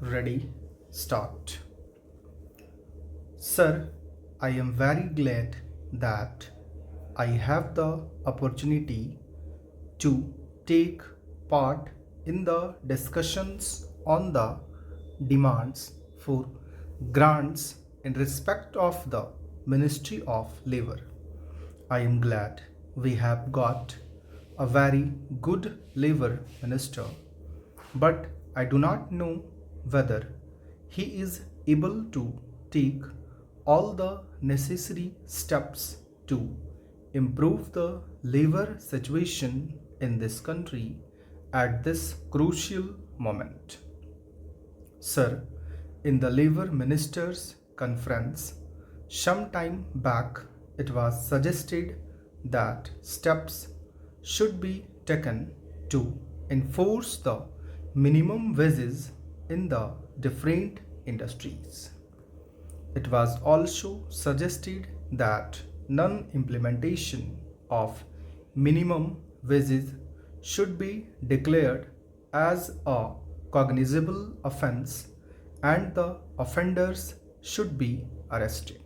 Ready, start. Sir, I am very glad that I have the opportunity to take part in the discussions on the demands for grants in respect of the Ministry of Labor. I am glad we have got a very good labor minister, but I do not know whether he is able to take all the necessary steps to improve the labor situation in this country at this crucial moment. Sir, in the Labor Ministers' Conference some time back, it was suggested that steps should be taken to enforce the minimum wages in the different industries. It was also suggested that non implementation of minimum wages should be declared as a cognizable offense and the offenders should be arrested.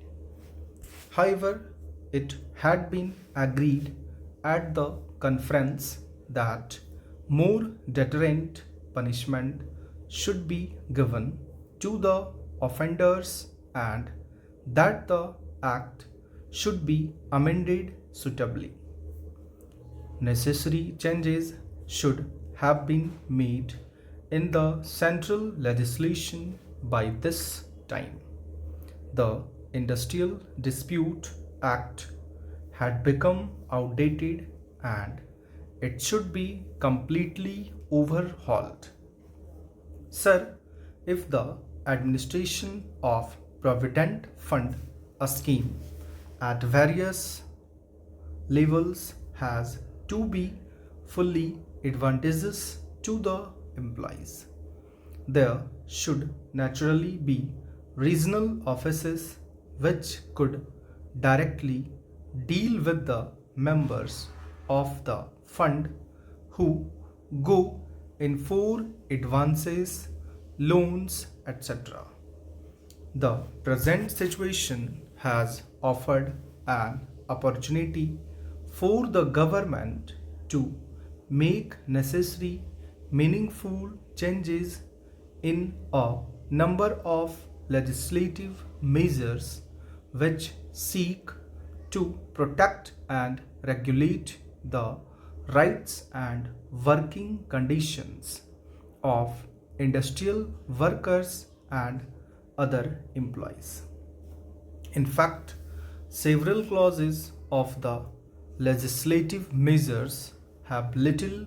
However, it had been agreed at the conference that more deterrent punishment should be given to the offenders and that the act should be amended suitably. Necessary changes should have been made in the central legislation by this time. The Industrial Dispute Act had become outdated and it should be completely overhauled. Sir, if the administration of Provident Fund, a scheme at various levels, has to be fully advantageous to the employees, there should naturally be regional offices which could directly deal with the members of the fund who go in for advances, loans, etc. The present situation has offered an opportunity for the government to make necessary meaningful changes in a number of legislative measures which seek to protect and regulate the rights and working conditions of industrial workers and other employees. In fact, several clauses of the legislative measures have little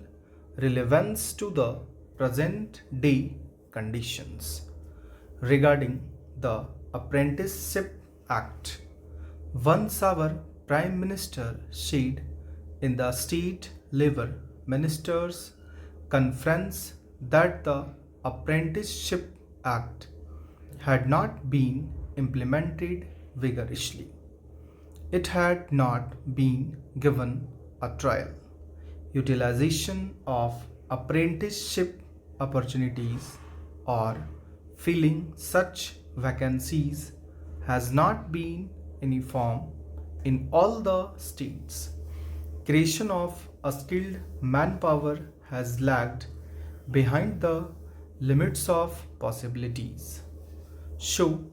relevance to the present day conditions. Regarding the Apprenticeship Act, once our Prime Minister said in the State Labour Ministers' Conference that the Apprenticeship Act had not been implemented vigorously. It had not been given a trial. Utilization of apprenticeship opportunities or filling such vacancies has not been uniform in all the states. Creation of a skilled manpower has lagged behind the limits of possibilities. So,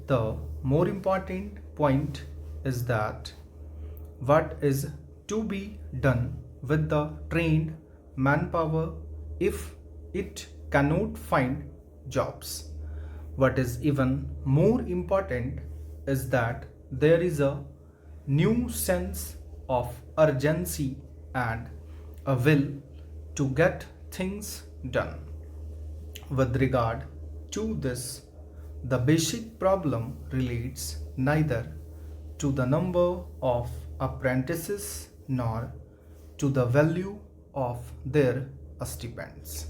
the more important point is that what is to be done with the trained manpower if it cannot find jobs. What is even more important is that there is a new sense of urgency and a will to get things done. With regard to this, the basic problem relates neither to the number of apprentices nor to the value of their stipends.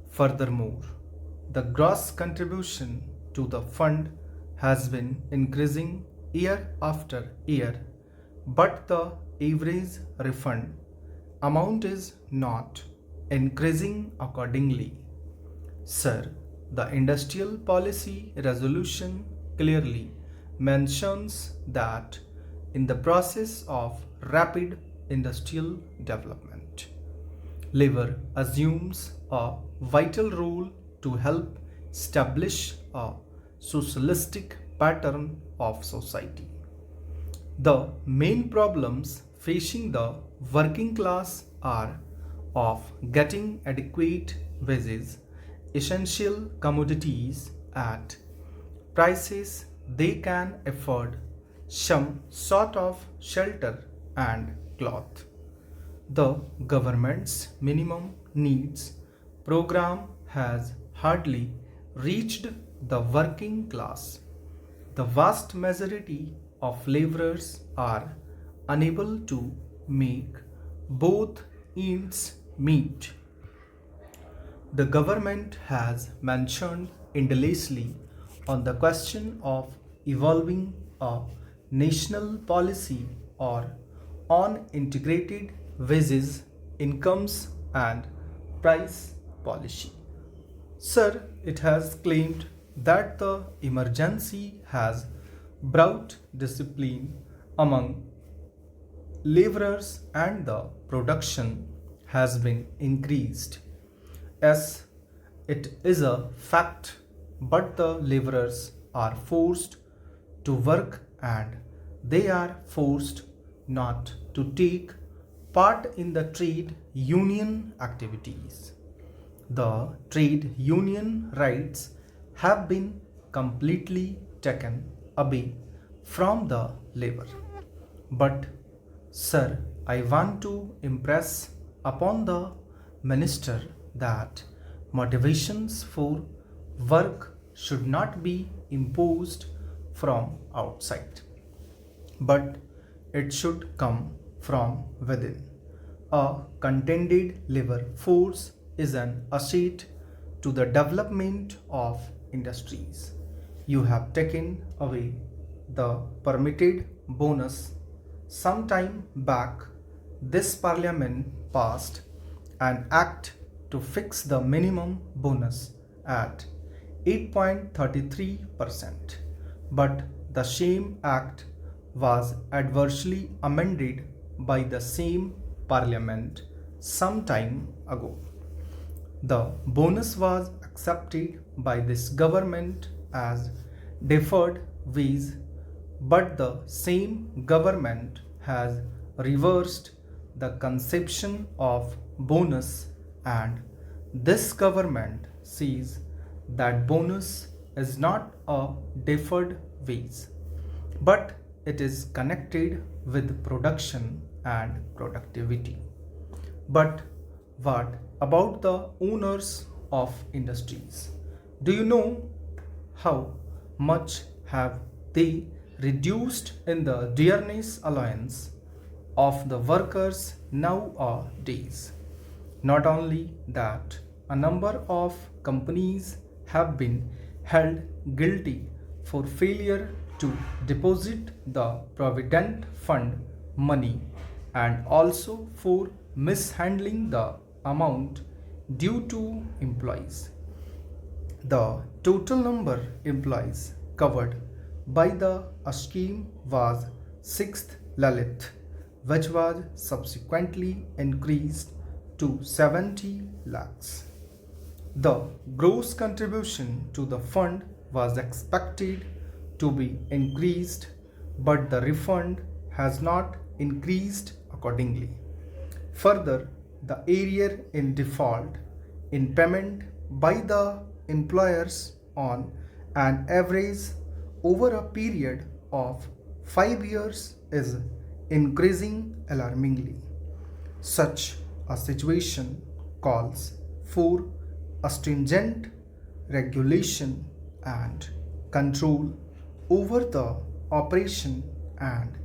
Furthermore, the gross contribution to the fund has been increasing year after year, but the average refund amount is not increasing accordingly. Sir, The industrial policy resolution clearly mentions that in the process of rapid industrial development, labor assumes a vital role to help establish a socialistic pattern of society. The main problems facing the working class are of getting adequate wages, essential commodities at prices they can afford, some sort of shelter and cloth. The government's minimum needs program has hardly reached the working class. The vast majority of laborers are unable to make both ends meet. The government has mentioned endlessly on the question of evolving a national policy or on integrated wages, incomes and price policy. Sir, it has claimed that the emergency has brought discipline among laborers and the production has been increased. Yes, it is a fact, but the laborers are forced to work and they are forced not to take part in the trade union activities. The trade union rights have been completely taken away from the labor. But, sir, I want to impress upon the minister that motivations for work should not be imposed from outside, but it should come from within. A contented labor force is an asset to the development of industries. You have taken away the permitted bonus some time back. This parliament passed an act to fix the minimum bonus at 8.33%, but the same act was adversely amended by the same parliament some time ago. The bonus was accepted by this government as deferred wage, but the same government has reversed the conception of bonus, and this government sees that bonus is not a deferred wage, but it is connected with production and productivity. But what about the owners of industries? Do you know how much have they reduced in the dearness allowance of the workers nowadays? Not only that, a number of companies have been held guilty for failure to deposit the provident fund money and also for mishandling the amount due to employees. The total number employees covered by the scheme was 6th Lalit, which was subsequently increased to 70 lakhs. The gross contribution to the fund was expected to be increased, but the refund has not increased accordingly. Further, the arrear in default in payment by the employers on an average over a period of 5 years is increasing alarmingly. Such a situation calls for a stringent regulation and control over the operation and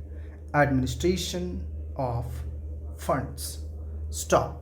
administration of funds. Stop.